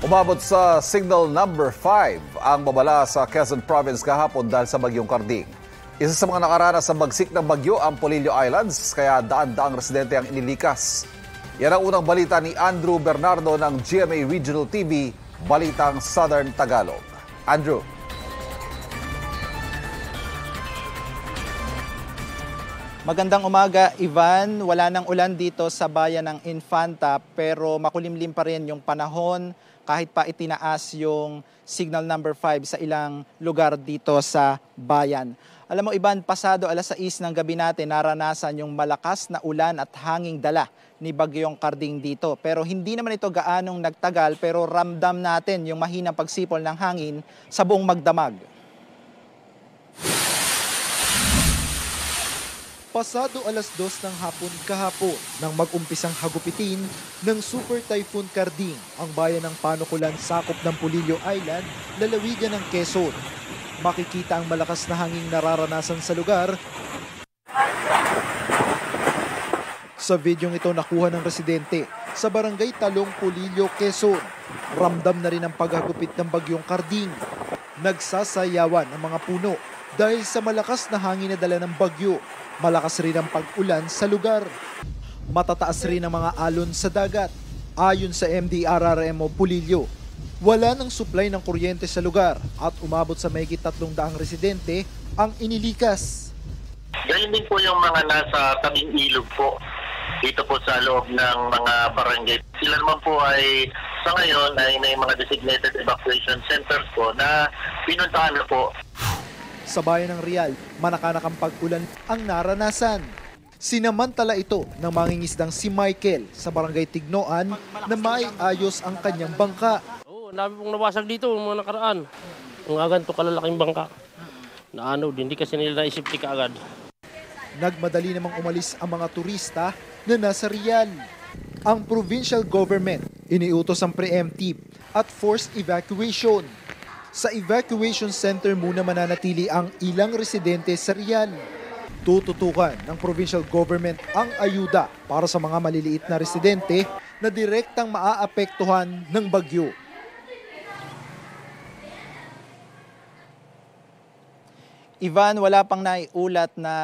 Umabot sa signal number 5 ang babala sa Quezon Province kahapon dahil sa bagyong Karding. Isa sa mga nakaranas sa bagsik ng bagyo ang Polillo Islands, kaya daan-daang residente ang inilikas. Yan ang unang balita ni Andrew Bernardo ng GMA Regional TV, Balitang Southern Tagalog. Andrew. Magandang umaga, Ivan. Wala nang ulan dito sa bayan ng Infanta pero makulimlim pa rin yung panahon kahit pa itinaas yung signal number 5 sa ilang lugar dito sa bayan. Alam mo, Ivan, pasado alas 6 ng gabi natin naranasan yung malakas na ulan at hanging dala ni Bagyong Karding dito. Pero hindi naman ito gaanong nagtagal pero ramdam natin yung mahinang pagsipol ng hangin sa buong Magdamag. Pasado alas 2 ng hapon kahapon nang mag-umpisang hagupitin ng Super Typhoon Karding ang bayan ng Panukulan sakop ng Polillo Island, lalawigan ng Quezon. Makikita ang malakas na hangin nararanasan sa lugar. Sa videong ito nakuha ng residente sa barangay Talong, Polillo, Quezon. Ramdam na rin ang paghagupit ng Bagyong Karding. Nagsasayawan ang mga puno dahil sa malakas na hangin na dala ng bagyo. Malakas rin ang pag-ulan sa lugar. Matataas rin ang mga alon sa dagat. Ayon sa MDRRMO Polillo, wala nang supply ng kuryente sa lugar at umabot sa mahigit 300 residente ang inilikas. Ganyan din po yung mga nasa tabing ilog po, dito po sa loob ng mga barangay. Sila naman po ay sa ngayon ay may mga designated evacuation centers po na pinuntahan na po. Sa bayan ng Real, manakanakang pag-ulan ang naranasan. Sinamantala ito ng mangingisdang si Michael sa barangay Tignoan na maiayos ang kanyang bangka. Dami pong nabasag dito mga nakaraan. Ang ganito kalalaking bangka. Na hindi kasi nila naisip kaagad. Nagmadali namang umalis ang mga turista na nasa Real. Ang provincial government iniutos ang preemptive at forced evacuation. Sa evacuation center muna mananatili ang ilang residente sa Real. Tututukan ng provincial government ang ayuda para sa mga maliliit na residente na direktang maaapektuhan ng bagyo. Ivan, wala pang naiulat na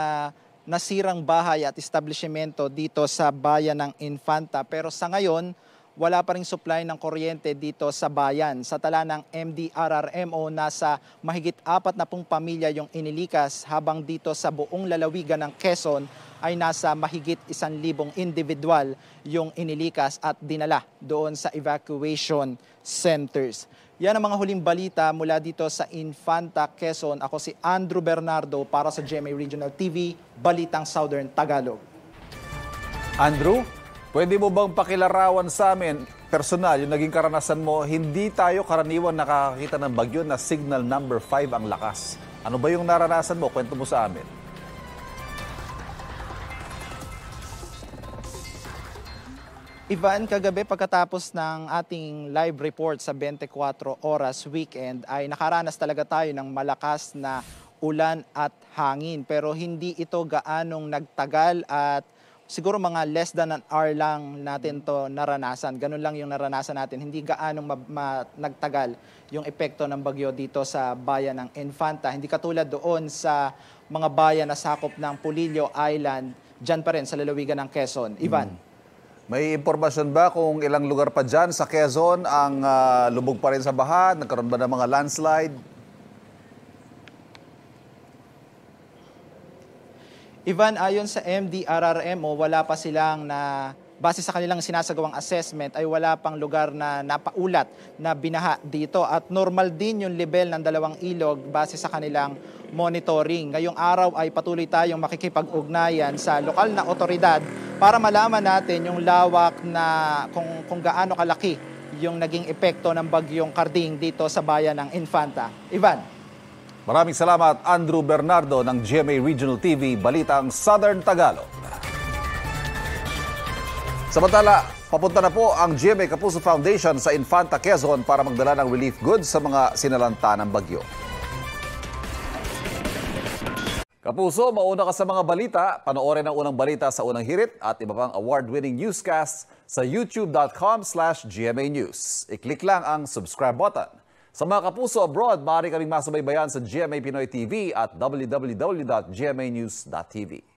nasirang bahay at establishmento dito sa bayan ng Infanta pero sa ngayon, wala pa ring supply ng kuryente dito sa bayan. Sa tala ng MDRRMO, nasa mahigit 40 pamilya yung inilikas habang dito sa buong lalawigan ng Quezon ay nasa mahigit 1,000 individual yung inilikas at dinala doon sa evacuation centers. Yan ang mga huling balita mula dito sa Infanta, Quezon. Ako si Andrew Bernardo para sa GMA Regional TV, Balitang Southern Tagalog. Andrew, pwede mo bang pakilarawan sa amin, personal, yung naging karanasan mo, hindi tayo karaniwan nakakakita ng bagyo na signal number 5 ang lakas. Ano ba yung naranasan mo? Kwento mo sa amin. Ivan, kagabi pagkatapos ng ating live report sa 24 oras weekend ay nakaranas talaga tayo ng malakas na ulan at hangin. Pero hindi ito gaanong nagtagal at siguro mga less than an hour lang natin to naranasan. Ganun lang yung naranasan natin. Hindi gaanong nagtagal yung epekto ng bagyo dito sa bayan ng Infanta. Hindi katulad doon sa mga bayan na sakop ng Polillo Island, dyan pa rin sa lalawigan ng Quezon. Ivan. May impormasyon ba kung ilang lugar pa dyan sa Quezon ang lubog pa rin sa baha? Nagkaroon ba ng mga landslide? Ivan, ayon sa MDRRMO, wala pa silang base sa kanilang sinasagawang assessment, ay wala pang lugar na napaulat na binaha dito. At normal din yung level ng dalawang ilog base sa kanilang monitoring. Ngayong araw ay patuloy tayong makikipag-ugnayan sa lokal na otoridad para malaman natin yung lawak na kung gaano kalaki yung naging epekto ng Bagyong Karding dito sa bayan ng Infanta. Ivan. Maraming salamat, Andrew Bernardo ng GMA Regional TV, Balitang Southern Tagalog. Samantala, papunta na po ang GMA Kapuso Foundation sa Infanta, Quezon para magdala ng relief goods sa mga sinalanta ng bagyo. Kapuso, mauna ka sa mga balita. Panoorin ang unang balita sa unang hirit at iba pang award-winning newscasts sa youtube.com/GMA News. I-click lang ang subscribe button. Sa mga kapuso abroad, maaari kaming masubaybayan sa GMA Pinoy TV at www.gmanews.tv.